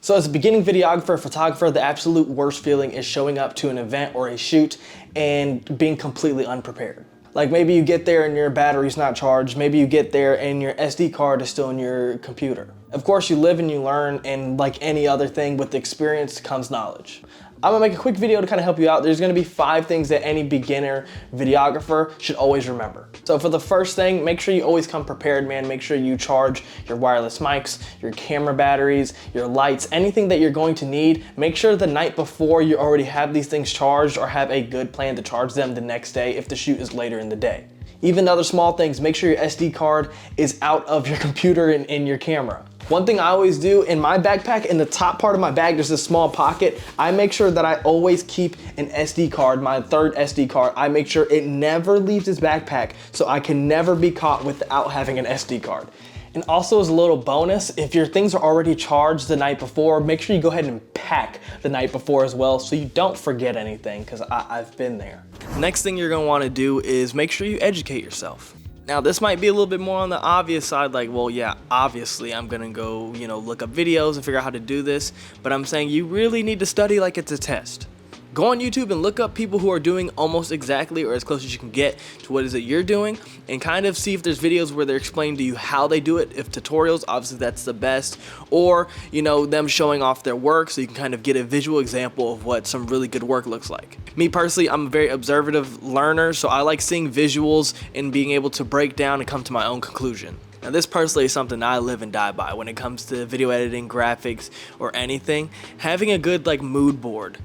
So as a beginning videographer, photographer, the absolute worst feeling is showing up to an event or a shoot and being completely unprepared. Like maybe you get there and your battery's not charged. Maybe you get there and your SD card is still in your computer. Of course, you live and you learn, and like any other thing, with experience comes knowledge. I'm gonna make a quick video to kind of help you out. There's gonna be 5 things that any beginner videographer should always remember. So for the first thing, make sure you always come prepared, man. Make sure you charge your wireless mics, your camera batteries, your lights, anything that you're going to need. Make sure the night before you already have these things charged or have a good plan to charge them the next day if the shoot is later in the day. Even other small things, make sure your SD card is out of your computer and in your camera. One thing I always do in my backpack, in the top part of my bag, there's this small pocket. I make sure that I always keep an SD card, my third SD card. I make sure it never leaves this backpack so I can never be caught without having an SD card. And also, as a little bonus, if your things are already charged the night before, make sure you go ahead and pack the night before as well so you don't forget anything, because I've been there. Next thing you're gonna wanna do is make sure you educate yourself. Now this might be a little bit more on the obvious side, like, well, yeah, obviously I'm gonna go, look up videos and figure out how to do this, but I'm saying you really need to study like it's a test. Go on YouTube and look up people who are doing almost exactly or as close as you can get to what is it you're doing, and kind of see if there's videos where they're explaining to you how they do it. If tutorials, obviously that's the best, or them showing off their work so you can kind of get a visual example of what some really good work looks like. Me personally, I'm a very observative learner, so I like seeing visuals and being able to break down and come to my own conclusion. Now this personally is something I live and die by when it comes to video editing, graphics, or anything. Having a good mood board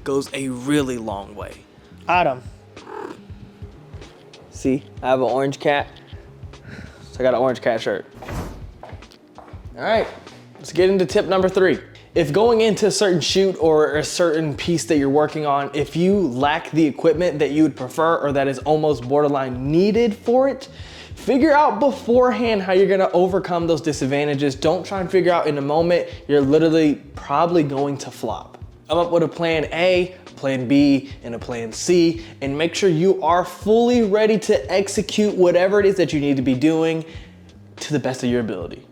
goes a really long way. Adam. See, I have an orange cat. So I got an orange cat shirt. All right, let's get into tip number 3. If going into a certain shoot or a certain piece that you're working on, if you lack the equipment that you would prefer or that is almost borderline needed for it, figure out beforehand how you're gonna overcome those disadvantages. Don't try and figure out in the moment. You're literally probably going to flop. Come up with a plan A, plan B, and a plan C, and make sure you are fully ready to execute whatever it is that you need to be doing to the best of your ability.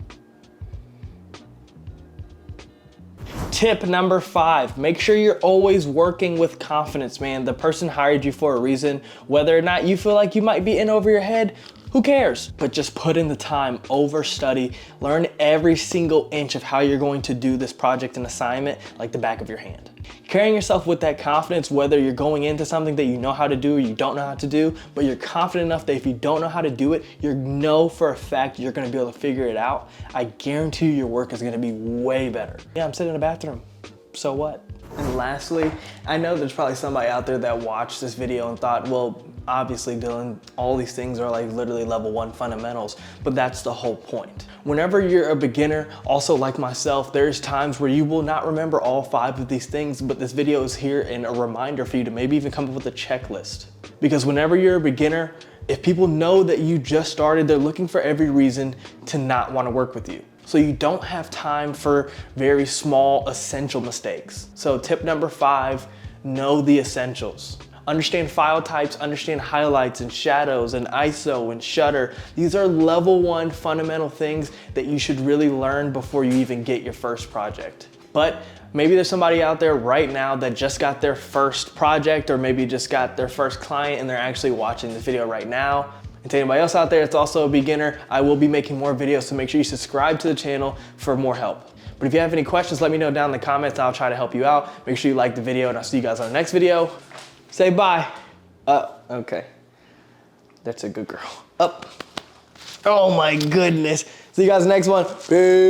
Tip number 5, make sure you're always working with confidence, man. The person hired you for a reason. Whether or not you feel like you might be in over your head, who cares? But just put in the time, overstudy, learn every single inch of how you're going to do this project and assignment like the back of your hand. Carrying yourself with that confidence, whether you're going into something that you know how to do or you don't know how to do, but you're confident enough that if you don't know how to do it, you know for a fact you're gonna be able to figure it out. I guarantee you your work is gonna be way better. Yeah, I'm sitting in a bathroom, so what? And lastly, I know there's probably somebody out there that watched this video and thought, well, obviously, Dylan, all these things are like literally level 1 fundamentals, but that's the whole point. Whenever you're a beginner, also like myself, there's times where you will not remember all 5 of these things, but this video is here and a reminder for you to maybe even come up with a checklist. Because whenever you're a beginner, if people know that you just started, they're looking for every reason to not want to work with you. So you don't have time for very small essential mistakes. So tip number 5, know the essentials. Understand file types, understand highlights and shadows and ISO and shutter. These are level 1 fundamental things that you should really learn before you even get your first project. But maybe there's somebody out there right now that just got their first project, or maybe just got their first client and they're actually watching this video right now. And to anybody else out there that's also a beginner, I will be making more videos, so make sure you subscribe to the channel for more help. But if you have any questions, let me know down in the comments. I'll try to help you out. Make sure you like the video, and I'll see you guys on the next video. Say bye. Okay. That's a good girl. Up. Oh my goodness. See you guys in the next one. Peace.